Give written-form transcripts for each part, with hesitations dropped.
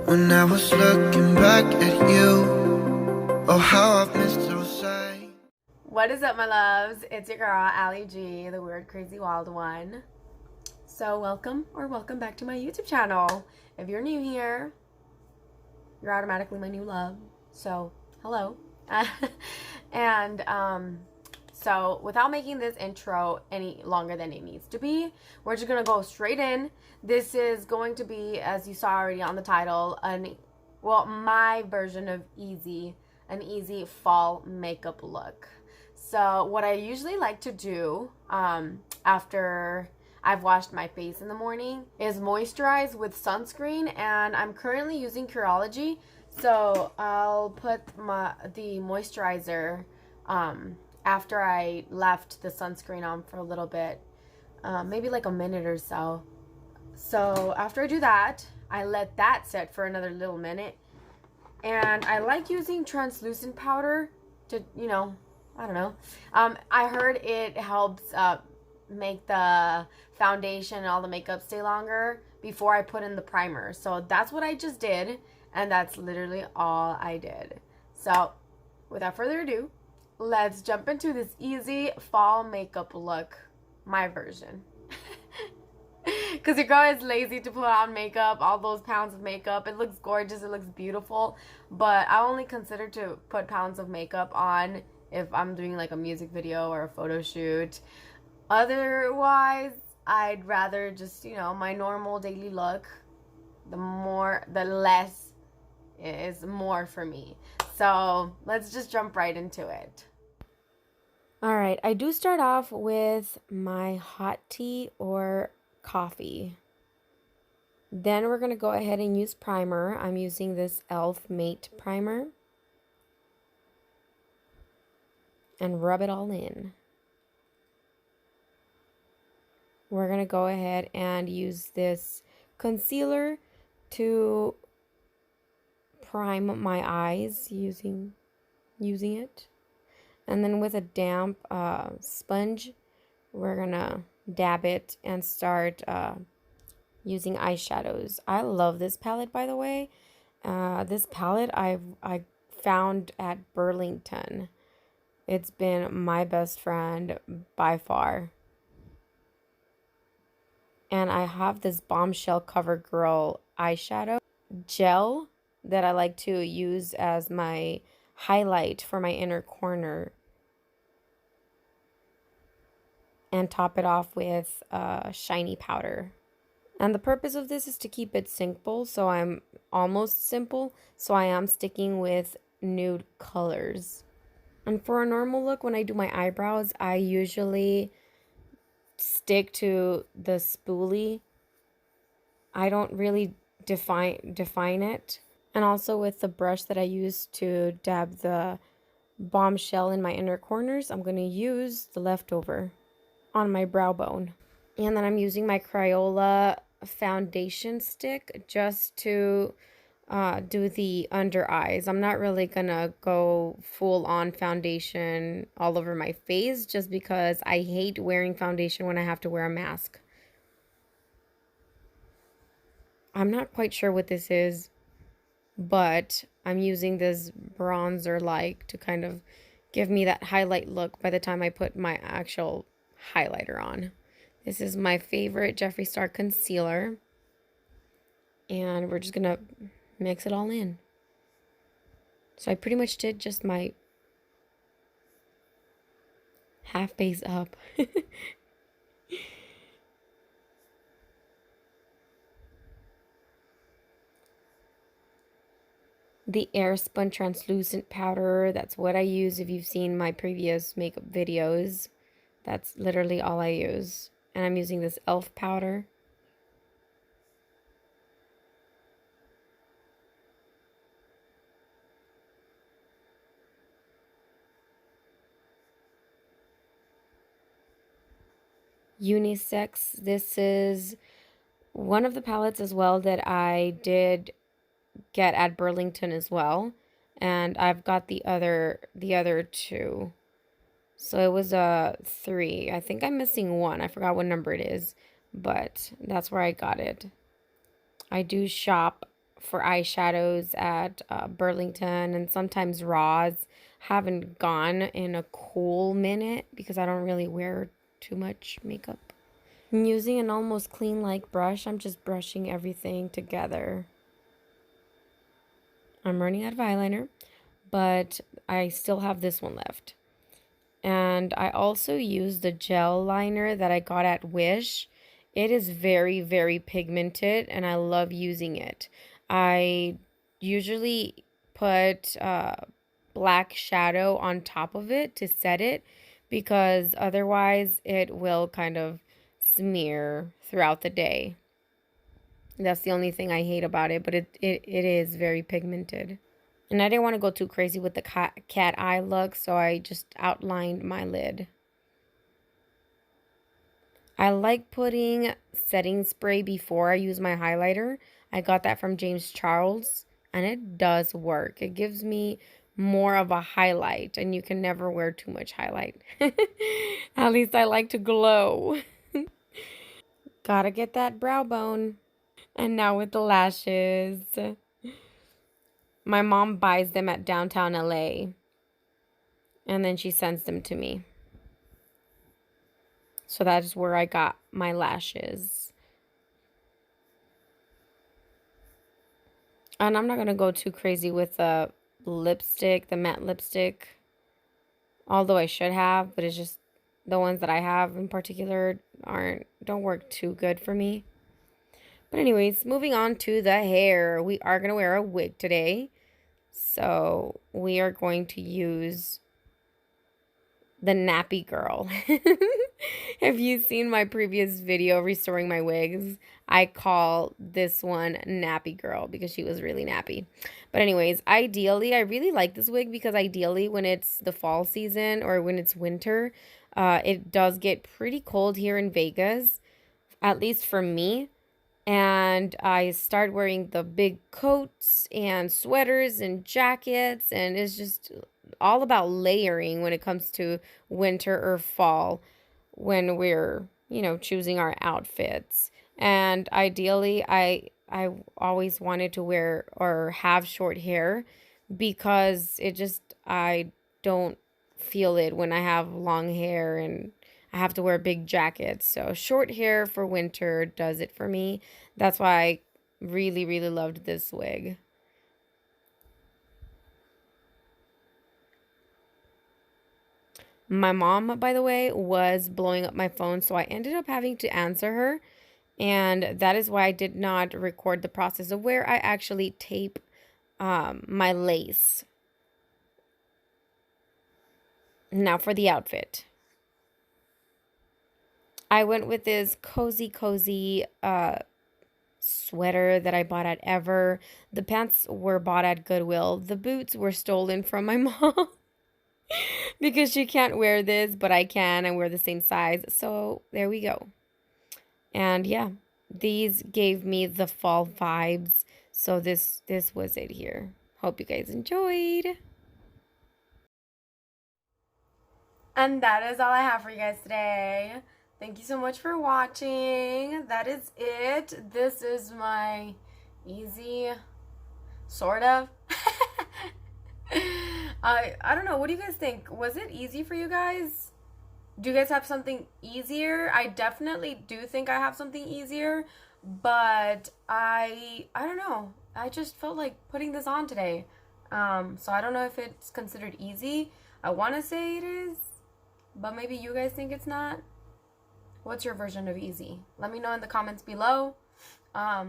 When I was looking back at you, oh how I've missed those sights. What is up, my loves? It's your girl, Ali G, the weird, crazy, wild one. So welcome back to my YouTube channel. If you're new here, you're automatically my new love. So hello. And so without making this intro any longer than it needs to be, we're just gonna go straight in. This is going to be, as you saw already on the title, my version of an easy fall makeup look. So what I usually like to do after I've washed my face in the morning is moisturize with sunscreen, and I'm currently using Curology. So I'll put the moisturizer after I left the sunscreen on for a little bit, maybe like a minute or so. So after I do that, I let that set for another little minute. And I like using translucent powder to, I don't know. I heard it helps make the foundation and all the makeup stay longer before I put in the primer. So that's what I just did, and that's literally all I did. So without further ado, let's jump into this easy fall makeup look, my version. Because your girl is lazy to put on makeup, all those pounds of makeup. It looks gorgeous, it looks beautiful, but I only consider to put pounds of makeup on if I'm doing like a music video or a photo shoot. Otherwise, I'd rather just, my normal daily look. The less is more for me. So let's just jump right into it. All right, I do start off with my hot tea or coffee. Then we're going to go ahead and use primer. I'm using this e.l.f. Matte Primer. And rub it all in. We're going to go ahead and use this concealer to prime my eyes using it. And then with a damp sponge, we're going to dab it and start using eyeshadows. I love this palette, by the way. This palette I found at Burlington. It's been my best friend by far. And I have this Bombshell CoverGirl eyeshadow gel that I like to use as my highlight for my inner corner. And top it off with shiny powder. And the purpose of this is to keep it simple, so I'm almost simple, so I am sticking with nude colors. And for a normal look, when I do my eyebrows, I usually stick to the spoolie. I don't really define it. And also with the brush that I use to dab the Bombshell in my inner corners, I'm going to use the leftover on my brow bone. And then I'm using my Crayola foundation stick just to do the under eyes. I'm not really gonna go full on foundation all over my face just because I hate wearing foundation when I have to wear a mask. I'm not quite sure what this is, but I'm using this bronzer like to kind of give me that highlight look by the time I put my actual highlighter on. This is my favorite Jeffree Star concealer. And we're just going to mix it all in. So I pretty much did just my half face up. The Airspun translucent powder, that's what I use if you've seen my previous makeup videos. That's literally all I use. And I'm using this e.l.f. powder. Unisex. This is one of the palettes as well that I did get at Burlington as well. And I've got the other two. So it was a 3. I think I'm missing one. I forgot what number it is, but that's where I got it. I do shop for eyeshadows at Burlington and sometimes Ross. Haven't gone in a cool minute because I don't really wear too much makeup. I'm using an almost clean like brush. I'm just brushing everything together. I'm running out of eyeliner, but I still have this one left. And I also use the gel liner that I got at Wish. It is very, very pigmented, and I love using it. I usually put black shadow on top of it to set it, because otherwise it will kind of smear throughout the day. That's the only thing I hate about it, but it is very pigmented. And I didn't want to go too crazy with the cat eye look, so I just outlined my lid. I like putting setting spray before I use my highlighter. I got that from James Charles, and it does work. It gives me more of a highlight, and you can never wear too much highlight. At least I like to glow. Gotta get that brow bone. And now with the lashes. My mom buys them at downtown LA, and then she sends them to me. So that is where I got my lashes. And I'm not going to go too crazy with the lipstick, the matte lipstick. Although I should have, but it's just the ones that I have in particular don't work too good for me. But anyways, moving on to the hair. We are going to wear a wig today. So we are going to use the nappy girl. If you've seen my previous video restoring my wigs, I call this one nappy girl because she was really nappy. But anyways, ideally, I really like this wig because ideally when it's the fall season or when it's winter, it does get pretty cold here in Vegas, at least for me. And I start wearing the big coats and sweaters and jackets, and it's just all about layering when it comes to winter or fall when we're, choosing our outfits. And ideally, I always wanted to wear or have short hair because I don't feel it when I have long hair and I have to wear big jackets. So short hair for winter does it for me. That's why I really, really loved this wig. My mom, by the way, was blowing up my phone, so I ended up having to answer her. And that is why I did not record the process of where I actually tape my lace. Now for the outfit. I went with this cozy sweater that I bought at Ever. The pants were bought at Goodwill. The boots were stolen from my mom because she can't wear this, but I can. I wear the same size. So there we go. And yeah, these gave me the fall vibes. So this was it here. Hope you guys enjoyed. And that is all I have for you guys today. Thank you so much for watching. That is it. This is my easy, sort of. I don't know. What do you guys think? Was it easy for you guys? Do you guys have something easier? I definitely do think I have something easier, but I don't know. I just felt like putting this on today. So I don't know if it's considered easy. I want to say it is, but maybe you guys think it's not. What's your version of easy? Let me know in the comments below. I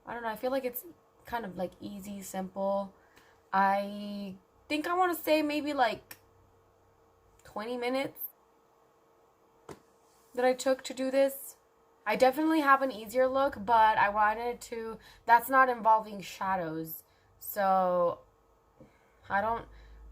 don't know. I feel like it's kind of like easy, simple. I think I want to say maybe like 20 minutes that I took to do this. I definitely have an easier look, but I wanted to, that's not involving shadows. So I don't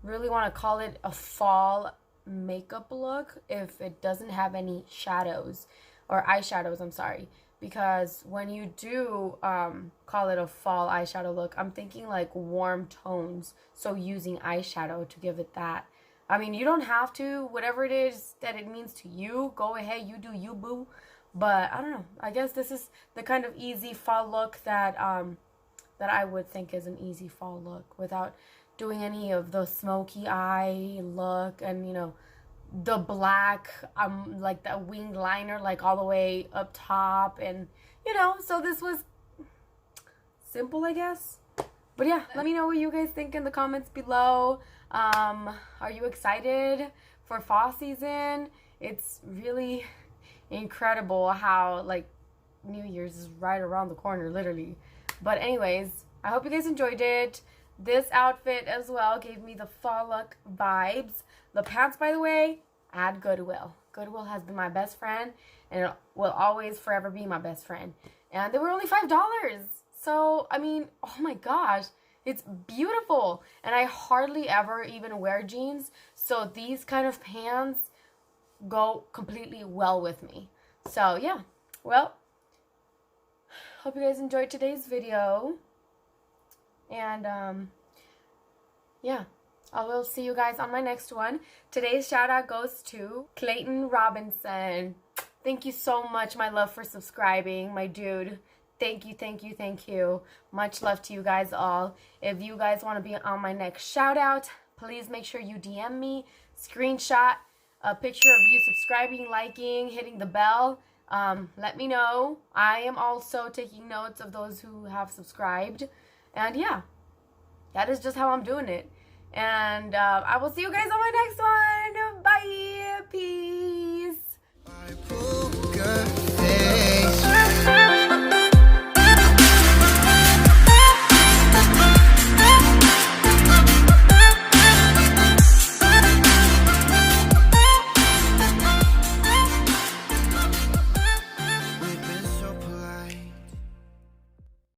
really want to call it a fall makeup look if it doesn't have any shadows or eyeshadows, I'm sorry, because when you do call it a fall eyeshadow look, I'm thinking like warm tones, so using eyeshadow to give it that. I mean, you don't have to, whatever it is that it means to you, go ahead, you do you, boo. But I don't know, I guess this is the kind of easy fall look that that I would think is an easy fall look without doing any of the smoky eye look and, you know, the black, like the winged liner, like all the way up top. And, you know, so this was simple, I guess. But yeah, let me know what you guys think in the comments below. Are you excited for fall season? It's really incredible how, like, New Year's is right around the corner, literally. But anyways, I hope you guys enjoyed it. This outfit as well gave me the fall look vibes. The pants, by the way, at Goodwill. Goodwill has been my best friend, and it will always forever be my best friend. And they were only $5. So, I mean, oh my gosh, it's beautiful. And I hardly ever even wear jeans, so these kind of pants go completely well with me. So, yeah. Well, hope you guys enjoyed today's video. And, yeah. I will see you guys on my next one. Today's shout out goes to Clayton Robinson. Thank you so much, my love, for subscribing, my dude. Thank you, thank you, thank you. Much love to you guys all. If you guys want to be on my next shout out, please make sure you DM me, screenshot a picture of you subscribing, liking, hitting the bell. Let me know. I am also taking notes of those who have subscribed. And yeah, that is just how I'm doing it. And I will see you guys on my next one. Bye. Peace.